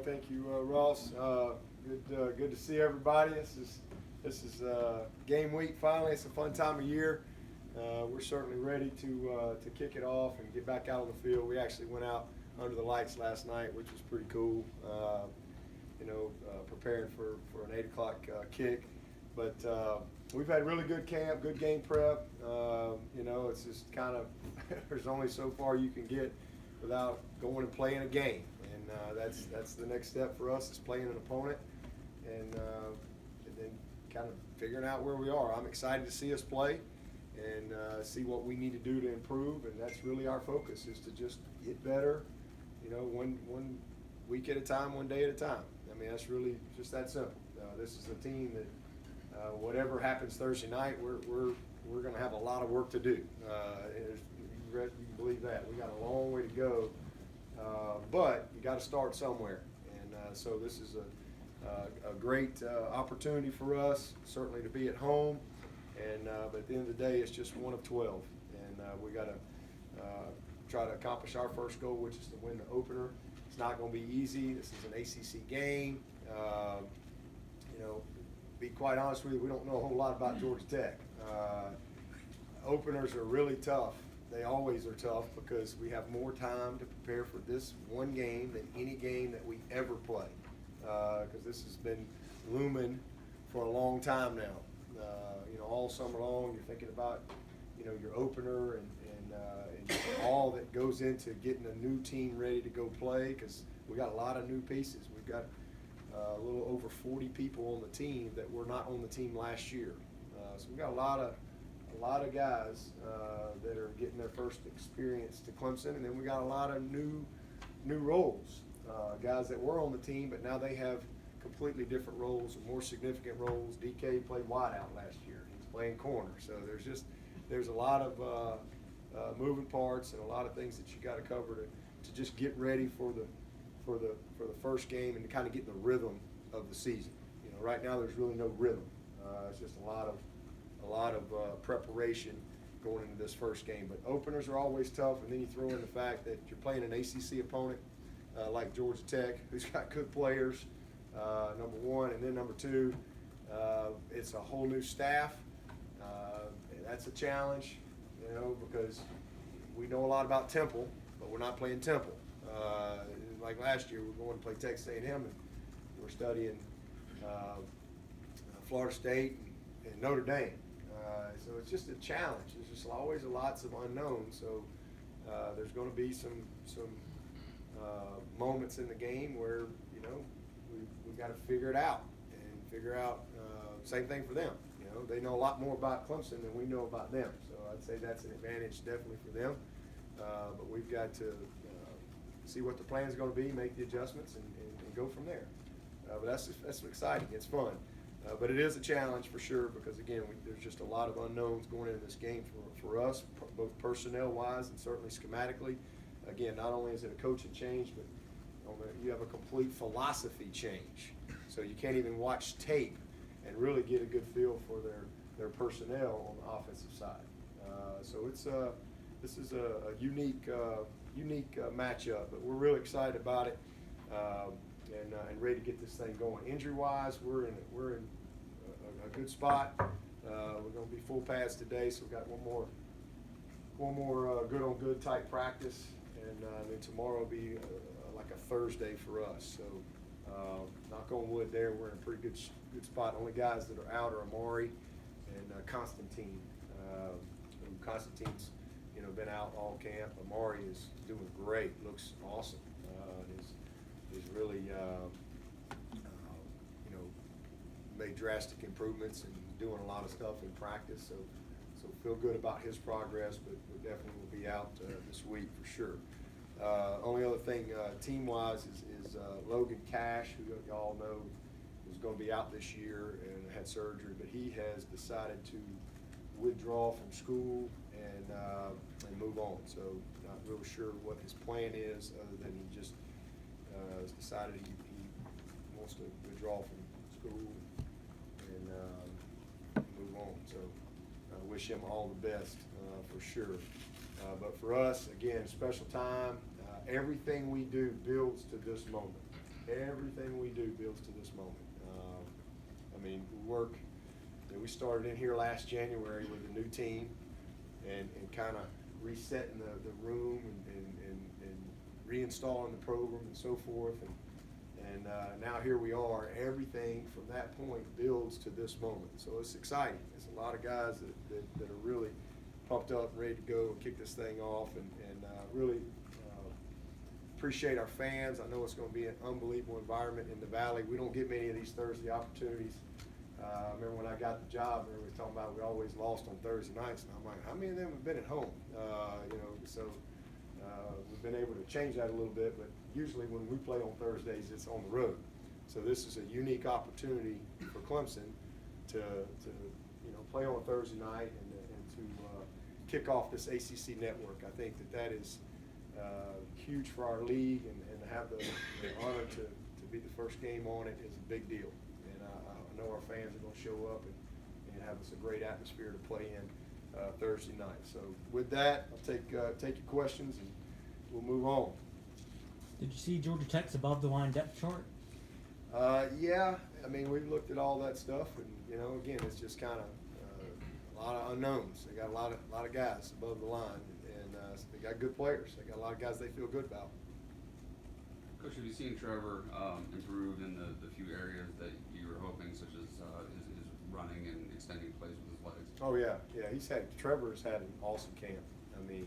Thank you, Ross. Good to see everybody. This is game week. Finally, it's a fun time of year. We're certainly ready to kick it off and get back out on the field. We actually went out under the lights last night, which was pretty cool. Preparing for an 8 o'clock kick. But we've had really good camp, good game prep. It's just kind of there's only so far you can get without going and playing a game, and that's the next step for us is playing an opponent, and then kind of figuring out where we are. I'm excited to see us play and see what we need to do to improve, and that's really our focus is to just get better, one week at a time, one day at a time. I mean, that's really just that simple. This is a team that whatever happens Thursday night, we're going to have a lot of work to do. You can believe that. We got a long way to go, but you got to start somewhere. And so this is a great opportunity for us, certainly to be at home. And but at the end of the day, it's just one of 12, and we got to try to accomplish our first goal, which is to win the opener. It's not going to be easy. This is an ACC game. Be quite honest with you, we don't know a whole lot about Georgia Tech. Openers are really tough. They always are tough because we have more time to prepare for this one game than any game that we ever play. Because this has been looming for a long time now. All summer long, you're thinking about, your opener and all that goes into getting a new team ready to go play. Because we got a lot of new pieces. We've got a little over 40 people on the team that were not on the team last year. So we got a lot of guys that are getting their first experience to Clemson, and then we got a lot of new roles, guys that were on the team, but now they have completely different roles and more significant roles. DK played wideout last year; he's playing corner. So there's a lot of moving parts and a lot of things that you got to cover to just get ready for the first game and to kind of get in the rhythm of the season. Right now there's really no rhythm. It's just a lot of preparation going into this first game. But openers are always tough, and then you throw in the fact that you're playing an ACC opponent like Georgia Tech, who's got good players, number one, and then number two, it's a whole new staff. That's a challenge, because we know a lot about Temple, but we're not playing Temple. Like last year, we were going to play Texas A&M, and we're studying Florida State and Notre Dame. So it's just a challenge. There's just always lots of unknowns. So there's going to be some moments in the game where we've got to figure it out and figure out. Same thing for them. They know a lot more about Clemson than we know about them. So I'd say that's an advantage definitely for them. But we've got to see what the plan is going to be, make the adjustments, and go from there. But that's exciting. It's fun. But it is a challenge for sure because, again, there's just a lot of unknowns going into this game for us, both personnel-wise and certainly schematically. Again, not only is it a coaching change, but you have a complete philosophy change. So you can't even watch tape and really get a good feel for their personnel on the offensive side. So this is a unique matchup, but we're really excited about it and ready to get this thing going. Injury-wise, we're in a good spot. We're going to be full pads today, so we've got one more good on good type practice, and then tomorrow will be like a Thursday for us. So knock on wood, there we're in a pretty good spot. Only guys that are out are Amari and Constantine. Constantine's been out all camp. Amari is doing great, looks awesome. He's really made drastic improvements and doing a lot of stuff in practice. So feel good about his progress, but we definitely will be out this week for sure. Only other thing team-wise is Logan Cash, who y'all know was going to be out this year and had surgery, but he has decided to withdraw from school and move on. So not really sure what his plan is, other than he just has decided he wants to withdraw from school and move on. So I wish him all the best for sure. But for us, again, special time. Everything we do builds to this moment. Everything we do builds to this moment. I mean, we started in here last January with a new team and kind of resetting the room and reinstalling the program and so forth. And now here we are. Everything from that point builds to this moment. So it's exciting. There's a lot of guys that are really pumped up and ready to go and kick this thing off, and really appreciate our fans. I know it's going to be an unbelievable environment in the Valley. We don't get many of these Thursday opportunities. I remember when I got the job, we were talking about we always lost on Thursday nights, and I'm like, how many of them have been at home? So we've been able to change that a little bit, but usually when we play on Thursdays, it's on the road. So this is a unique opportunity for Clemson to play on a Thursday night and to kick off this ACC network. I think that is huge for our league, and to have the honor to be the first game on it is a big deal. And I know our fans are going to show up and have us a great atmosphere to play in Thursday night. So with that, I'll take your questions and we'll move on. Did you see Georgia Tech's above the line depth chart? Yeah, I mean, we've looked at all that stuff, and again, it's just kind of a lot of unknowns. They got a lot of guys above the line, and they got good players. They got a lot of guys they feel good about. Coach, have you seen Trevor improve in the few areas that you were hoping, such as his running and extending plays with his legs? Oh yeah. Trevor's had an awesome camp. I mean,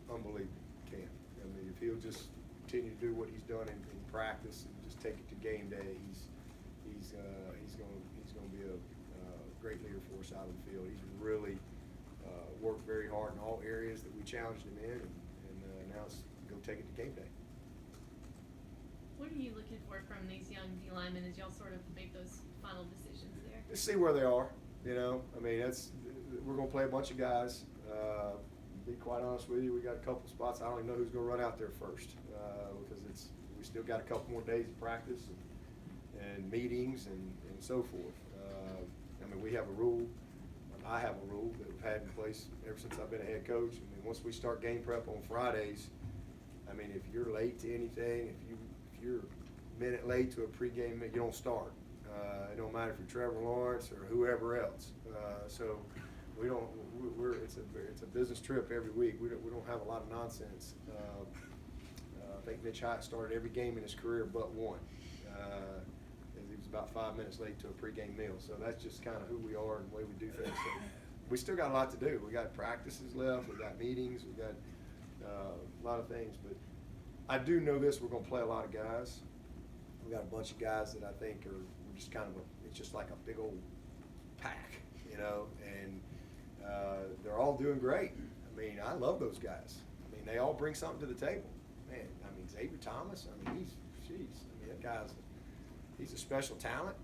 unbelievable camp. I mean, if he'll just continue to do what he's done in practice and just take it to game day, he's going to be a great leader for us out on the field. He's really worked very hard in all areas that we challenged him in, and now it's go take it to game day. What are you looking for from these young D linemen as y'all sort of make those final decisions there? Let's see where they are. I mean, we're going to play a bunch of guys. To be quite honest with you, we got a couple spots. I don't even know who's going to run out there first because we still got a couple more days of practice and meetings and so forth. I mean, we have a rule. I have a rule that we've had in place ever since I've been a head coach. I mean, once we start game prep on Fridays, I mean, if you're late to anything, if you're a minute late to a pregame, you don't start. It don't matter if you're Trevor Lawrence or whoever else. So we don't. It's a business trip every week. We don't have a lot of nonsense. I think Mitch Hyatt started every game in his career but one. He was about 5 minutes late to a pregame meal. So that's just kind of who we are and the way we do things. So we still got a lot to do. We got practices left. We got meetings. We got a lot of things. But I do know this: we're going to play a lot of guys. We got a bunch of guys that I think are just kind of it's just like a big old pack, and they're all doing great. I mean, I love those guys. I mean, they all bring something to the table. Man, I mean, Xavier Thomas, I mean, that guy's he's a special talent,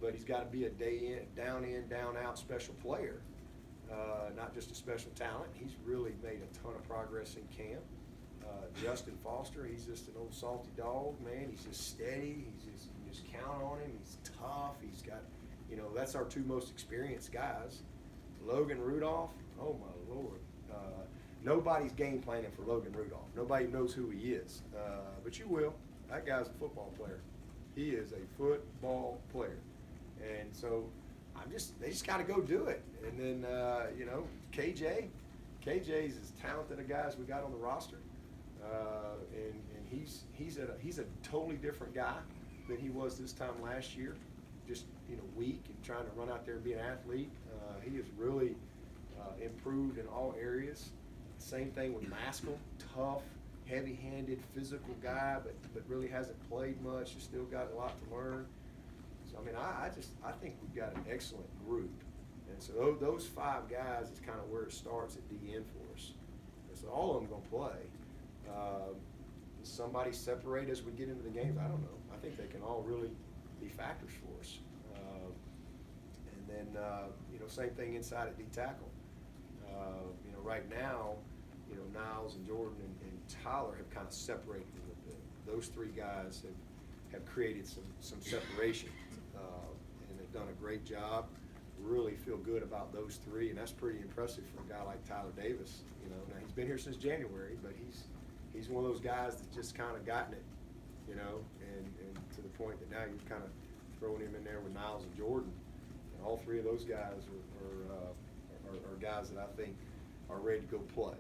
but he's got to be a in, down out special player, not just a special talent. He's really made a ton of progress in camp. Justin Foster, he's just an old salty dog, man. He's just steady. You just count on him. He's tough. He's got, that's our two most experienced guys. Logan Rudolph, oh my Lord. Nobody's game planning for Logan Rudolph. Nobody knows who he is, but you will. That guy's a football player. He is a football player, and so they just got to go do it. And then KJ's as talented a guy as we got on the roster. And he's a totally different guy than he was this time last year. Just weak and trying to run out there and be an athlete. He has really improved in all areas. Same thing with Maskell, tough, heavy-handed, physical guy, but really hasn't played much. He's still got a lot to learn. So I mean, I think we've got an excellent group. And so those five guys is kind of where it starts at DN for us. And so all of them going to play. Does somebody separate as we get into the games? I don't know. I think they can all really be factors for us. And then, same thing inside at D tackle. Right now, Niles and Jordan and Tyler have kind of separated a little bit. Those three guys have created some separation, and they've done a great job. Really feel good about those three, and that's pretty impressive for a guy like Tyler Davis. Now he's been here since January, but he's one of those guys that's just kind of gotten it, and to the point that now you're kind of throwing him in there with Niles and Jordan. And all three of those guys are guys that I think are ready to go play.